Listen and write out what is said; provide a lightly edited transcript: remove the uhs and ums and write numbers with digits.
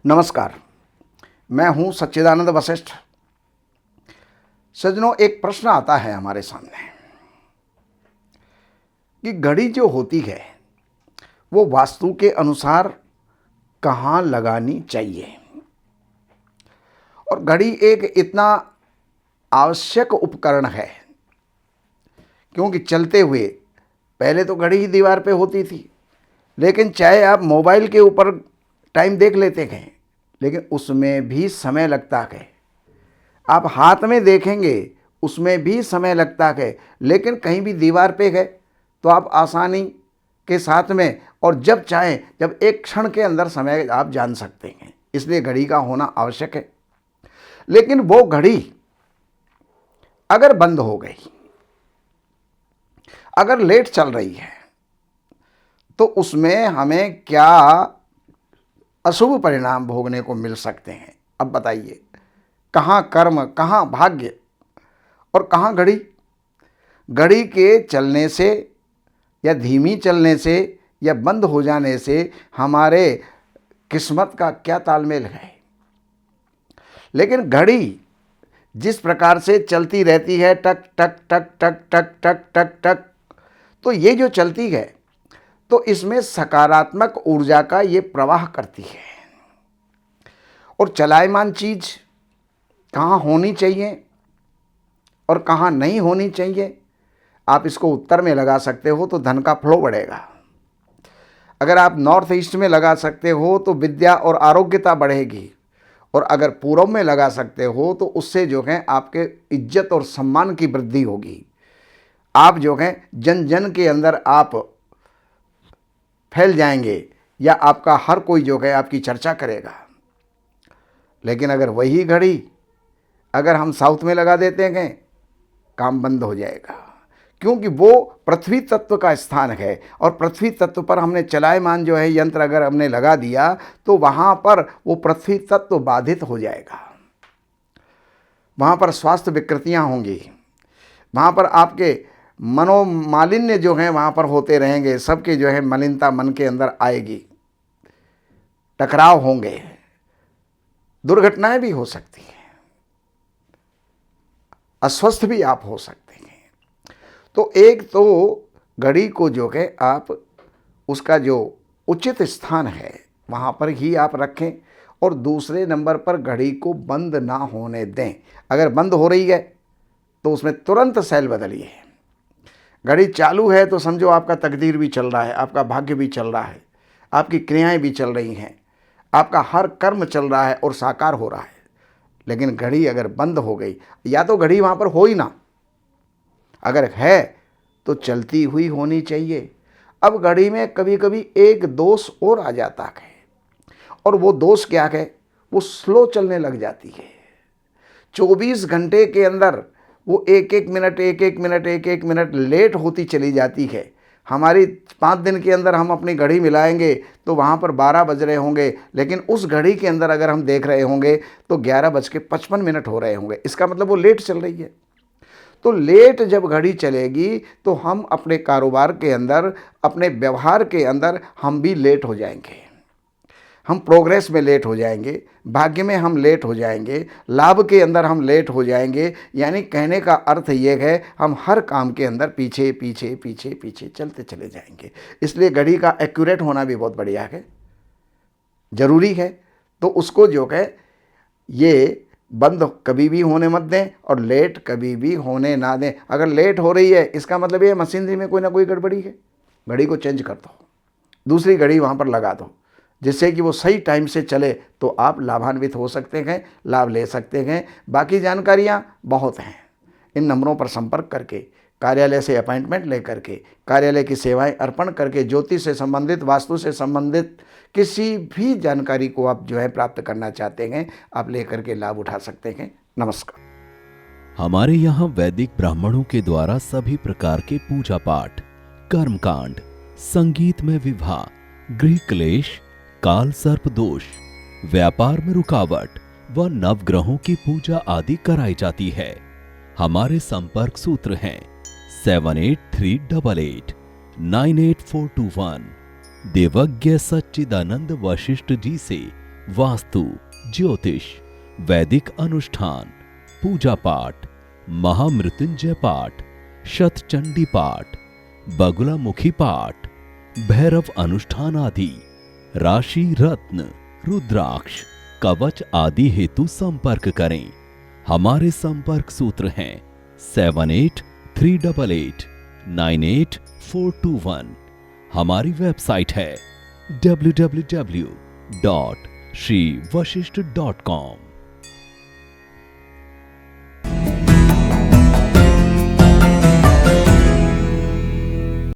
नमस्कार, मैं हूं सच्चिदानंद वशिष्ठ। सज्जनों, एक प्रश्न आता है हमारे सामने कि घड़ी जो होती है वो वास्तु के अनुसार कहाँ लगानी चाहिए। और घड़ी एक इतना आवश्यक उपकरण है क्योंकि चलते हुए पहले तो घड़ी ही दीवार पे होती थी, लेकिन चाहे आप मोबाइल के ऊपर टाइम देख लेते हैं लेकिन उसमें भी समय लगता है। आप हाथ में देखेंगे उसमें भी समय लगता है, लेकिन कहीं भी दीवार पे है तो आप आसानी के साथ में और जब चाहें जब एक क्षण के अंदर समय आप जान सकते हैं। इसलिए घड़ी का होना आवश्यक है। लेकिन वो घड़ी अगर बंद हो गई, अगर लेट चल रही है, तो उसमें हमें क्या अशुभ परिणाम भोगने को मिल सकते हैं। अब बताइए, कहाँ कर्म, कहाँ भाग्य और कहाँ घड़ी। घड़ी के चलने से या धीमी चलने से या बंद हो जाने से हमारे किस्मत का क्या तालमेल है। लेकिन घड़ी जिस प्रकार से चलती रहती है, टक टक टक टक टक टक टक टक, तो ये जो चलती है तो इसमें सकारात्मक ऊर्जा का ये प्रवाह करती है। और चलायमान चीज कहाँ होनी चाहिए और कहाँ नहीं होनी चाहिए, आप इसको उत्तर में लगा सकते हो तो धन का फ्लो बढ़ेगा। अगर आप नॉर्थ ईस्ट में लगा सकते हो तो विद्या और आरोग्यता बढ़ेगी। और अगर पूर्व में लगा सकते हो तो उससे जो है आपके इज्जत और सम्मान की वृद्धि होगी। आप जो है जन जन के अंदर आप फैल जाएंगे या आपका हर कोई जो है आपकी चर्चा करेगा। लेकिन अगर वही घड़ी अगर हम साउथ में लगा देते हैं, काम बंद हो जाएगा, क्योंकि वो पृथ्वी तत्व का स्थान है। और पृथ्वी तत्व पर हमने चलायमान जो है यंत्र अगर हमने लगा दिया तो वहाँ पर वो पृथ्वी तत्व बाधित हो जाएगा। वहाँ पर स्वास्थ्य विकृतियाँ होंगी, वहाँ पर आपके मनोमालिन्य जो हैं वहाँ पर होते रहेंगे। सबके जो है मलिनता मन के अंदर आएगी, टकराव होंगे, दुर्घटनाएं भी हो सकती हैं, अस्वस्थ भी आप हो सकते हैं। तो एक तो घड़ी को जो है आप उसका जो उचित स्थान है वहाँ पर ही आप रखें। और दूसरे नंबर पर घड़ी को बंद ना होने दें। अगर बंद हो रही है तो उसमें तुरंत सेल बदलिए। घड़ी चालू है तो समझो आपका तकदीर भी चल रहा है, आपका भाग्य भी चल रहा है, आपकी क्रियाएं भी चल रही हैं, आपका हर कर्म चल रहा है और साकार हो रहा है। लेकिन घड़ी अगर बंद हो गई, या तो घड़ी वहाँ पर हो ही ना, अगर है तो चलती हुई होनी चाहिए। अब घड़ी में कभी कभी एक दोष और आ जाता है, और वो दोष क्या है, वो स्लो चलने लग जाती है। 24 घंटे के अंदर वो एक एक मिनट लेट होती चली जाती है। हमारी 5 दिन के अंदर हम अपनी घड़ी मिलाएंगे तो वहाँ पर 12 बज रहे होंगे, लेकिन उस घड़ी के अंदर अगर हम देख रहे होंगे तो 11:55 हो रहे होंगे। इसका मतलब वो लेट चल रही है। तो लेट जब घड़ी चलेगी तो हम अपने कारोबार के अंदर, अपने व्यवहार के अंदर हम भी लेट हो जाएंगे। हम प्रोग्रेस में लेट हो जाएंगे, भाग्य में हम लेट हो जाएंगे, लाभ के अंदर हम लेट हो जाएंगे। यानी कहने का अर्थ ये है हम हर काम के अंदर पीछे पीछे पीछे पीछे चलते चले जाएंगे। इसलिए घड़ी का एक्यूरेट होना भी बहुत बढ़िया है, ज़रूरी है। तो उसको जो है ये बंद कभी भी होने मत दें और लेट कभी भी होने ना दें। अगर लेट हो रही है इसका मतलब ये मशीनरी में कोई ना कोई गड़बड़ी है। घड़ी को चेंज कर दो, दूसरी घड़ी वहाँ पर लगा दो, जिससे कि वो सही टाइम से चले, तो आप लाभान्वित हो सकते हैं, लाभ ले सकते हैं। बाकी जानकारियाँ बहुत हैं। इन नंबरों पर संपर्क करके, कार्यालय से अपॉइंटमेंट लेकर के, कार्यालय की सेवाएं अर्पण करके, ज्योतिष से संबंधित, वास्तु से संबंधित किसी भी जानकारी को आप जो है प्राप्त करना चाहते हैं, आप लेकर के लाभ उठा सकते हैं। नमस्कार। हमारे यहाँ वैदिक ब्राह्मणों के द्वारा सभी प्रकार के पूजा पाठ, कर्मकांड, संगीत में विवाह, गृह क्लेश, काल सर्प दोष, व्यापार में रुकावट व नवग्रहों की पूजा आदि कराई जाती है। हमारे संपर्क सूत्र हैं 7838898421। देवज्ञ सच्चिदानंद वशिष्ठ जी से वास्तु, ज्योतिष, वैदिक अनुष्ठान, पूजा पाठ, महामृत्युंजय पाठ, शतचंडी पाठ, बगुलामुखी पाठ, भैरव अनुष्ठान आदि, राशि रत्न, रुद्राक्ष, कवच आदि हेतु संपर्क करें। हमारे संपर्क सूत्र हैं 7838898421। हमारी वेबसाइट है www.shrivashishth.com।